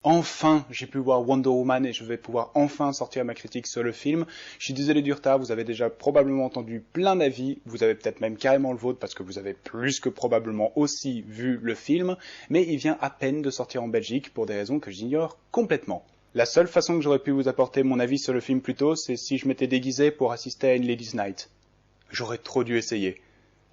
Enfin, j'ai pu voir Wonder Woman et je vais pouvoir enfin sortir ma critique sur le film. Je suis désolé du retard, vous avez déjà probablement entendu plein d'avis, vous avez peut-être même carrément le vôtre parce que vous avez plus que probablement aussi vu le film, mais il vient à peine de sortir en Belgique pour des raisons que j'ignore complètement. La seule façon que j'aurais pu vous apporter mon avis sur le film plus tôt, c'est si je m'étais déguisé pour assister à une Ladies Night. J'aurais trop dû essayer.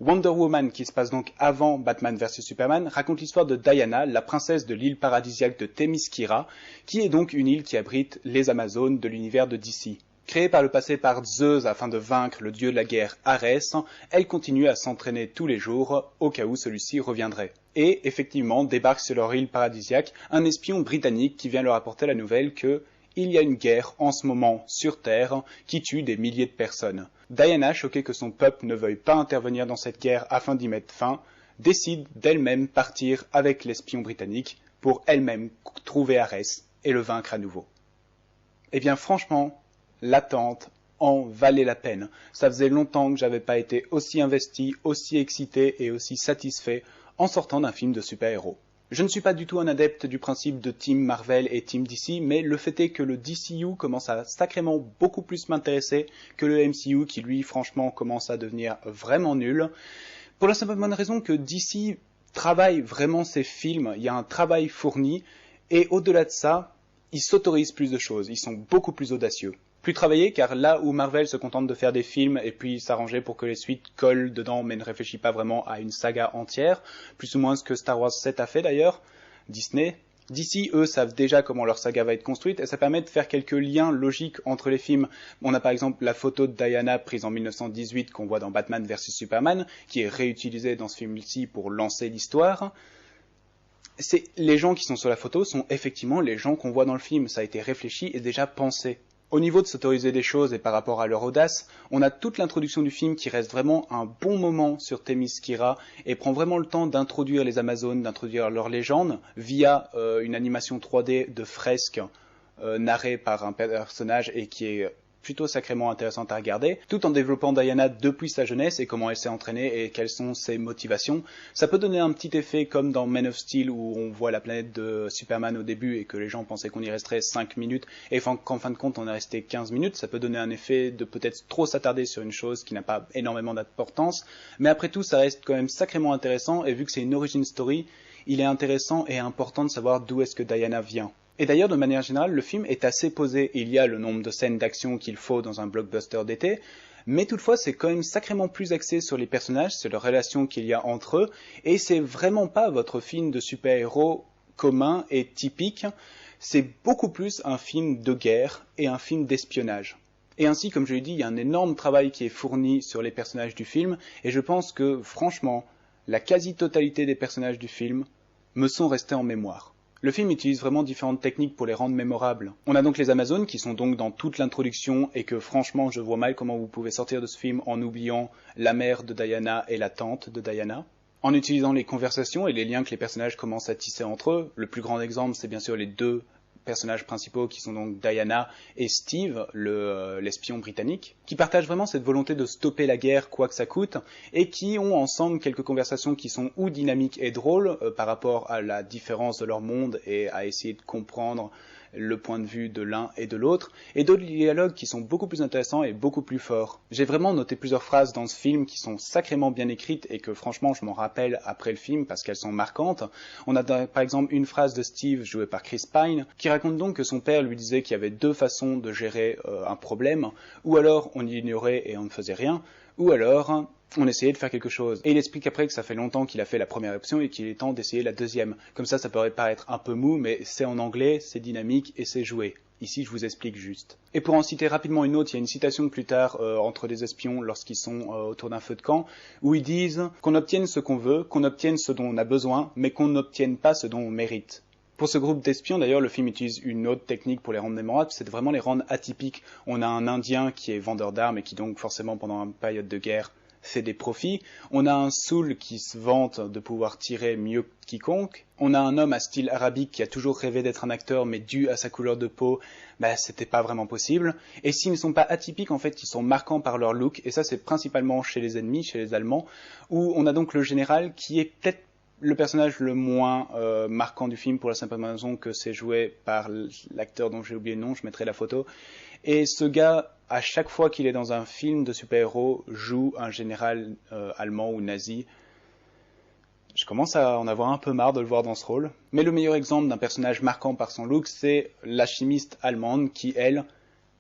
Wonder Woman, qui se passe donc avant Batman vs Superman, raconte l'histoire de Diana, la princesse de l'île paradisiaque de Themyscira, qui est donc une île qui abrite les Amazones de l'univers de DC. Créée par le passé par Zeus afin de vaincre le dieu de la guerre Arès, elle continue à s'entraîner tous les jours au cas où celui-ci reviendrait. Et effectivement débarque sur leur île paradisiaque un espion britannique qui vient leur apporter la nouvelle que il y a une guerre en ce moment sur Terre qui tue des milliers de personnes. Diana, choquée que son peuple ne veuille pas intervenir dans cette guerre afin d'y mettre fin, décide d'elle-même partir avec l'espion britannique pour elle-même trouver Arès et le vaincre à nouveau. Eh bien franchement, l'attente en valait la peine. Ça faisait longtemps que j'avais pas été aussi investi, aussi excité et aussi satisfait en sortant d'un film de super-héros. Je ne suis pas du tout un adepte du principe de Team Marvel et Team DC, mais le fait est que le DCU commence à sacrément beaucoup plus m'intéresser que le MCU qui lui franchement commence à devenir vraiment nul. Pour la simple bonne raison que DC travaille vraiment ses films, il y a un travail fourni, et au-delà de ça, ils s'autorisent plus de choses, ils sont beaucoup plus audacieux. Plus travaillé, car là où Marvel se contente de faire des films et puis s'arranger pour que les suites collent dedans mais ne réfléchit pas vraiment à une saga entière, plus ou moins ce que Star Wars 7 a fait d'ailleurs, Disney, DC, eux, savent déjà comment leur saga va être construite et ça permet de faire quelques liens logiques entre les films. On a par exemple la photo de Diana prise en 1918 qu'on voit dans Batman vs Superman, qui est réutilisée dans ce film-ci pour lancer l'histoire. Les gens qui sont sur la photo sont effectivement les gens qu'on voit dans le film, ça a été réfléchi et déjà pensé. Au niveau de s'autoriser des choses et par rapport à leur audace, on a toute l'introduction du film qui reste vraiment un bon moment sur Themyscira et prend vraiment le temps d'introduire les Amazones, d'introduire leur légende via une animation 3D de fresques narrée par un personnage et qui est plutôt sacrément intéressante à regarder, tout en développant Diana depuis sa jeunesse et comment elle s'est entraînée et quelles sont ses motivations. Ça peut donner un petit effet comme dans Man of Steel où on voit la planète de Superman au début et que les gens pensaient qu'on y resterait 5 minutes et qu'en fin de compte on est resté 15 minutes. Ça peut donner un effet de peut-être trop s'attarder sur une chose qui n'a pas énormément d'importance, mais après tout ça reste quand même sacrément intéressant et vu que c'est une origin story, il est intéressant et important de savoir d'où est-ce que Diana vient. Et d'ailleurs, de manière générale, le film est assez posé. Il y a le nombre de scènes d'action qu'il faut dans un blockbuster d'été, mais toutefois, c'est quand même sacrément plus axé sur les personnages, sur les relations qu'il y a entre eux, et c'est vraiment pas votre film de super-héros commun et typique, c'est beaucoup plus un film de guerre et un film d'espionnage. Et ainsi, comme je l'ai dit, il y a un énorme travail qui est fourni sur les personnages du film, et je pense que, franchement, la quasi-totalité des personnages du film me sont restés en mémoire. Le film utilise vraiment différentes techniques pour les rendre mémorables. On a donc les Amazones qui sont donc dans toute l'introduction et que franchement je vois mal comment vous pouvez sortir de ce film en oubliant la mère de Diana et la tante de Diana. En utilisant les conversations et les liens que les personnages commencent à tisser entre eux, le plus grand exemple c'est bien sûr les deux personnages principaux qui sont donc Diana et Steve, l'espion britannique, qui partagent vraiment cette volonté de stopper la guerre quoi que ça coûte, et qui ont ensemble quelques conversations qui sont ou dynamiques et drôles par rapport à la différence de leur monde et à essayer de comprendre le point de vue de l'un et de l'autre, et d'autres dialogues qui sont beaucoup plus intéressants et beaucoup plus forts. J'ai vraiment noté plusieurs phrases dans ce film qui sont sacrément bien écrites et que franchement je m'en rappelle après le film parce qu'elles sont marquantes. On a par exemple une phrase de Steve joué par Chris Pine qui raconte donc que son père lui disait qu'il y avait deux façons de gérer un problème, ou alors on ignorait et on ne faisait rien, ou alors on essayait de faire quelque chose. Et il explique après que ça fait longtemps qu'il a fait la première option et qu'il est temps d'essayer la deuxième. Comme ça pourrait paraître un peu mou, mais c'est en anglais, c'est dynamique et c'est joué. Ici, je vous explique juste. Et pour en citer rapidement une autre, il y a une citation de plus tard entre des espions lorsqu'ils sont autour d'un feu de camp, où ils disent qu'on obtienne ce qu'on veut, qu'on obtienne ce dont on a besoin, mais qu'on n'obtienne pas ce dont on mérite. Pour ce groupe d'espions, d'ailleurs, le film utilise une autre technique pour les rendre mémorables, c'est de vraiment les rendre atypiques. On a un Indien qui est vendeur d'armes et qui donc forcément pendant une période de guerre fait des profits. On a un Soul qui se vante de pouvoir tirer mieux que quiconque. On a un homme à style arabique qui a toujours rêvé d'être un acteur, mais dû à sa couleur de peau, c'était pas vraiment possible. Et s'ils ne sont pas atypiques, en fait, ils sont marquants par leur look, et ça c'est principalement chez les ennemis, chez les Allemands, où on a donc le général qui est peut-être le personnage le moins marquant du film pour la simple raison que c'est joué par l'acteur dont j'ai oublié le nom, je mettrai la photo. Et ce gars, à chaque fois qu'il est dans un film de super-héros, joue un général allemand ou nazi. Je commence à en avoir un peu marre de le voir dans ce rôle. Mais le meilleur exemple d'un personnage marquant par son look, c'est la chimiste allemande qui, elle,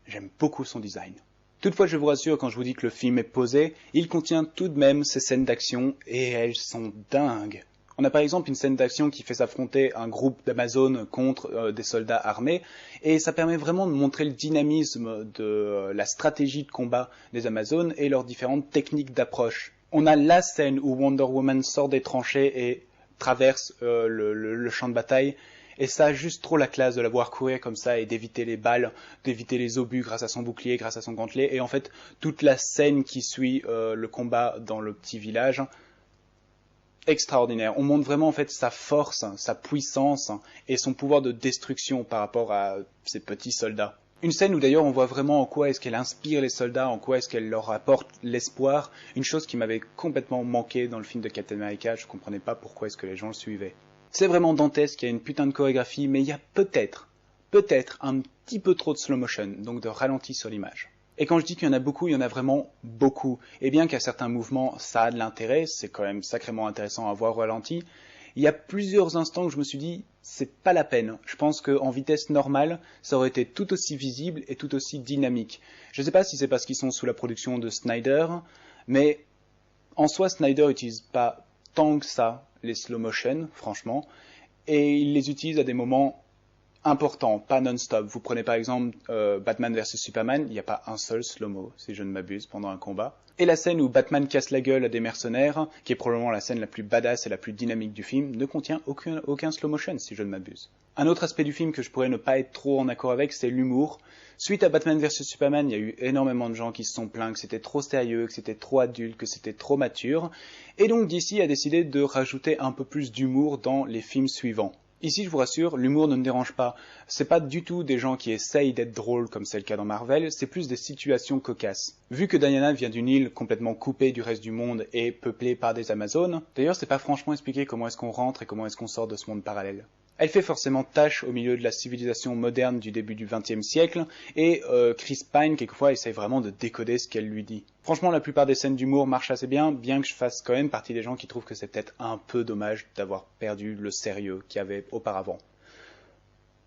j'aime beaucoup son design. Toutefois, je vous rassure, quand je vous dis que le film est posé, il contient tout de même ces scènes d'action, et elles sont dingues. On a par exemple une scène d'action qui fait s'affronter un groupe d'Amazones contre des soldats armés, et ça permet vraiment de montrer le dynamisme de la stratégie de combat des Amazones et leurs différentes techniques d'approche. On a la scène où Wonder Woman sort des tranchées et traverse le champ de bataille, et ça a juste trop la classe de la voir courir comme ça et d'éviter les balles, d'éviter les obus grâce à son bouclier, grâce à son gantelet, et en fait toute la scène qui suit le combat dans le petit village, extraordinaire. On montre vraiment en fait sa force, sa puissance et son pouvoir de destruction par rapport à ces petits soldats. Une scène où d'ailleurs on voit vraiment en quoi est-ce qu'elle inspire les soldats, en quoi est-ce qu'elle leur apporte l'espoir, une chose qui m'avait complètement manqué dans le film de Captain America, je comprenais pas pourquoi est-ce que les gens le suivaient. C'est vraiment dantesque, il y a une putain de chorégraphie, mais il y a peut-être un petit peu trop de slow motion, donc de ralenti sur l'image. Et quand je dis qu'il y en a beaucoup, il y en a vraiment beaucoup. Et bien qu'à certains mouvements, ça a de l'intérêt, c'est quand même sacrément intéressant à voir ralenti, il y a plusieurs instants où je me suis dit, c'est pas la peine. Je pense qu'en vitesse normale, ça aurait été tout aussi visible et tout aussi dynamique. Je ne sais pas si c'est parce qu'ils sont sous la production de Snyder, mais en soi, Snyder n'utilise pas tant que ça les slow motion, franchement, et il les utilise à des moments important, pas non-stop. Vous prenez par exemple Batman vs Superman, il n'y a pas un seul slow-mo, si je ne m'abuse, pendant un combat. Et la scène où Batman casse la gueule à des mercenaires, qui est probablement la scène la plus badass et la plus dynamique du film, ne contient aucun slow-motion, si je ne m'abuse. Un autre aspect du film que je pourrais ne pas être trop en accord avec, c'est l'humour. Suite à Batman vs Superman, il y a eu énormément de gens qui se sont plaints que c'était trop sérieux, que c'était trop adulte, que c'était trop mature. Et donc DC a décidé de rajouter un peu plus d'humour dans les films suivants. Ici, je vous rassure, l'humour ne me dérange pas. C'est pas du tout des gens qui essayent d'être drôles comme c'est le cas dans Marvel, c'est plus des situations cocasses. Vu que Diana vient d'une île complètement coupée du reste du monde et peuplée par des Amazones, d'ailleurs c'est pas franchement expliqué comment est-ce qu'on rentre et comment est-ce qu'on sort de ce monde parallèle. Elle fait forcément tâche au milieu de la civilisation moderne du début du XXe siècle, et Chris Pine, quelquefois, essaie vraiment de décoder ce qu'elle lui dit. Franchement, la plupart des scènes d'humour marchent assez bien que je fasse quand même partie des gens qui trouvent que c'est peut-être un peu dommage d'avoir perdu le sérieux qu'il y avait auparavant.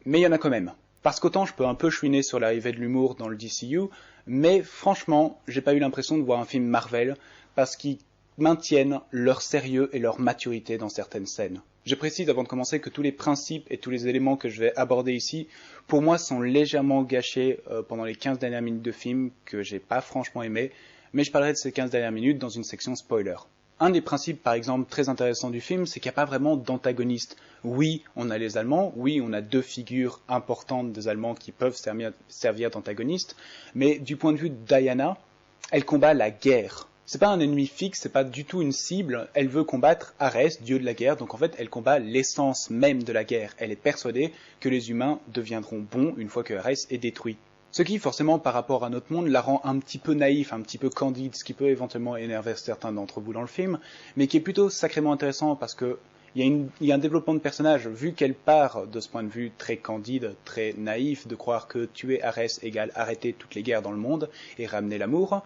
Mais il y en a quand même. Parce qu'autant je peux un peu chouiner sur l'arrivée de l'humour dans le DCU, mais franchement, j'ai pas eu l'impression de voir un film Marvel, parce qu'ils maintiennent leur sérieux et leur maturité dans certaines scènes. Je précise avant de commencer que tous les principes et tous les éléments que je vais aborder ici, pour moi, sont légèrement gâchés pendant les 15 dernières minutes de film que j'ai pas franchement aimé, mais je parlerai de ces 15 dernières minutes dans une section spoiler. Un des principes, par exemple, très intéressants du film, c'est qu'il n'y a pas vraiment d'antagoniste. Oui, on a les Allemands, oui, on a deux figures importantes des Allemands qui peuvent servir d'antagonistes, mais du point de vue de Diana, elle combat la guerre. C'est pas un ennemi fixe, c'est pas du tout une cible, elle veut combattre Arès, dieu de la guerre, donc en fait elle combat l'essence même de la guerre. Elle est persuadée que les humains deviendront bons une fois que Arès est détruit. Ce qui, forcément, par rapport à notre monde, la rend un petit peu naïf, un petit peu candide, ce qui peut éventuellement énerver certains d'entre vous dans le film, mais qui est plutôt sacrément intéressant parce que il y a un développement de personnage, vu qu'elle part de ce point de vue très candide, très naïf, de croire que tuer Arès égale arrêter toutes les guerres dans le monde et ramener l'amour.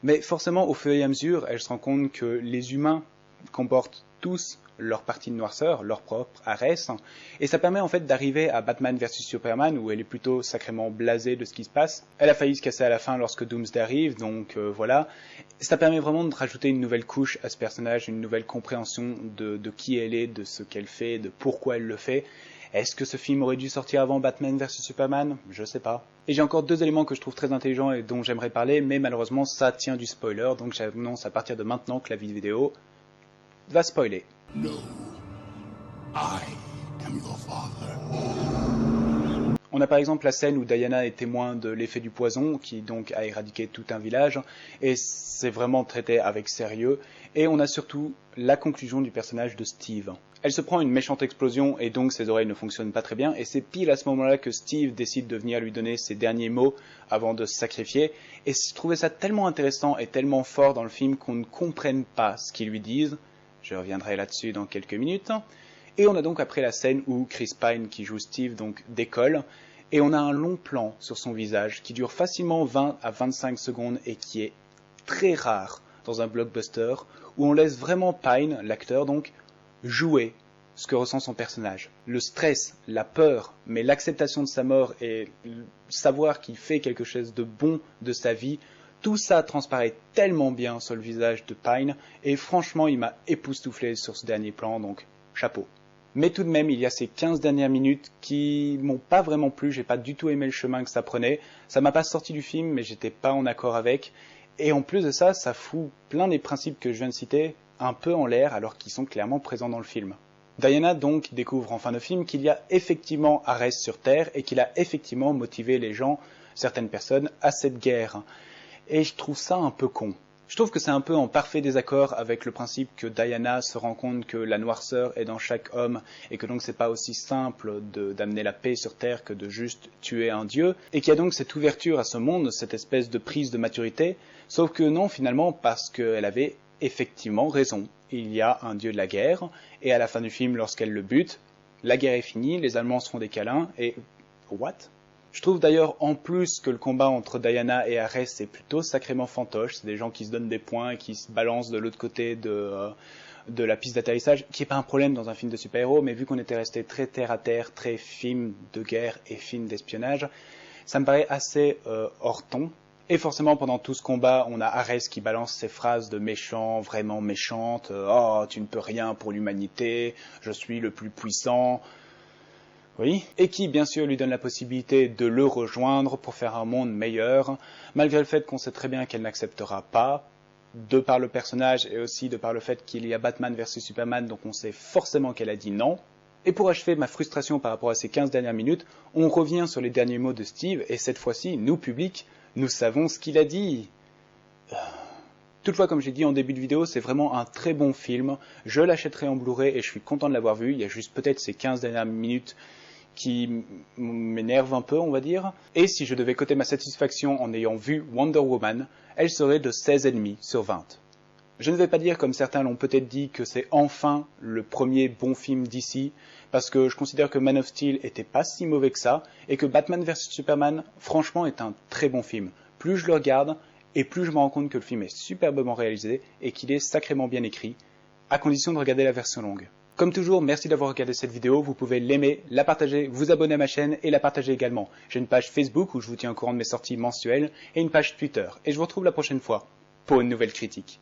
Mais forcément, au fur et à mesure, elle se rend compte que les humains comportent tous leur partie de noirceur, leur propre Arès, et ça permet en fait d'arriver à Batman vs Superman, où elle est plutôt sacrément blasée de ce qui se passe. Elle a failli se casser à la fin lorsque Doomsday arrive, donc voilà. Ça permet vraiment de rajouter une nouvelle couche à ce personnage, une nouvelle compréhension de qui elle est, de ce qu'elle fait, de pourquoi elle le fait. Est-ce que ce film aurait dû sortir avant Batman vs Superman ? Je sais pas. Et j'ai encore deux éléments que je trouve très intelligents et dont j'aimerais parler, mais malheureusement ça tient du spoiler, donc j'annonce à partir de maintenant que la vidéo va spoiler. No, I am your father. On a par exemple la scène où Diana est témoin de l'effet du poison, qui donc a éradiqué tout un village, et c'est vraiment traité avec sérieux. Et on a surtout la conclusion du personnage de Steve. Elle se prend une méchante explosion et donc ses oreilles ne fonctionnent pas très bien, et c'est pile à ce moment-là que Steve décide de venir lui donner ses derniers mots avant de se sacrifier. Et je trouvais ça tellement intéressant et tellement fort dans le film qu'on ne comprenne pas ce qu'ils lui disent. Je reviendrai là-dessus dans quelques minutes. Et on a donc après la scène où Chris Pine, qui joue Steve, donc décolle, et on a un long plan sur son visage qui dure facilement 20 à 25 secondes et qui est très rare dans un blockbuster, où on laisse vraiment Pine, l'acteur donc, jouer ce que ressent son personnage. Le stress, la peur, mais l'acceptation de sa mort et savoir qu'il fait quelque chose de bon de sa vie, tout ça transparaît tellement bien sur le visage de Pine, et franchement il m'a époustouflé sur ce dernier plan, donc chapeau. Mais tout de même, il y a ces 15 dernières minutes qui m'ont pas vraiment plu, j'ai pas du tout aimé le chemin que ça prenait, ça m'a pas sorti du film, mais j'étais pas en accord avec, et en plus de ça, ça fout plein des principes que je viens de citer un peu en l'air alors qu'ils sont clairement présents dans le film. Diana donc découvre en fin de film qu'il y a effectivement Ares sur Terre et qu'il a effectivement motivé les gens, certaines personnes, à cette guerre. Et je trouve ça un peu con. Je trouve que c'est un peu en parfait désaccord avec le principe que Diana se rend compte que la noirceur est dans chaque homme et que donc c'est pas aussi simple d'amener la paix sur Terre que de juste tuer un dieu, et qu'il y a donc cette ouverture à ce monde, cette espèce de prise de maturité, sauf que non finalement parce qu'elle avait effectivement raison. Il y a un dieu de la guerre, et à la fin du film, lorsqu'elle le bute, la guerre est finie, les Allemands se font des câlins, et... what? Je trouve d'ailleurs en plus que le combat entre Diana et Ares est plutôt sacrément fantoche, c'est des gens qui se donnent des points et qui se balancent de l'autre côté de la piste d'atterrissage, qui n'est pas un problème dans un film de super-héros, mais vu qu'on était resté très terre-à-terre, très film de guerre et film d'espionnage, ça me paraît assez hors ton. Et forcément, pendant tout ce combat, on a Ares qui balance ses phrases de méchant, vraiment méchante. Oh, tu ne peux rien pour l'humanité, je suis le plus puissant. Oui. Et qui, bien sûr, lui donne la possibilité de le rejoindre pour faire un monde meilleur, malgré le fait qu'on sait très bien qu'elle n'acceptera pas, de par le personnage et aussi de par le fait qu'il y a Batman versus Superman, donc on sait forcément qu'elle a dit non. Et pour achever ma frustration par rapport à ces 15 dernières minutes, on revient sur les derniers mots de Steve, et cette fois-ci, nous, public, nous savons ce qu'il a dit. Toutefois, comme j'ai dit en début de vidéo, c'est vraiment un très bon film. Je l'achèterai en Blu-ray et je suis content de l'avoir vu. Il y a juste peut-être ces 15 dernières minutes qui m'énervent un peu, on va dire. Et si je devais coter ma satisfaction en ayant vu Wonder Woman, elle serait de 16,5 sur 20. Je ne vais pas dire, comme certains l'ont peut-être dit, que c'est enfin le premier bon film d'ici, parce que je considère que Man of Steel était pas si mauvais que ça, et que Batman vs Superman, franchement, est un très bon film. Plus je le regarde, et plus je me rends compte que le film est superbement réalisé, et qu'il est sacrément bien écrit, à condition de regarder la version longue. Comme toujours, merci d'avoir regardé cette vidéo, vous pouvez l'aimer, la partager, vous abonner à ma chaîne et la partager également. J'ai une page Facebook où je vous tiens au courant de mes sorties mensuelles, et une page Twitter, et je vous retrouve la prochaine fois, pour une nouvelle critique.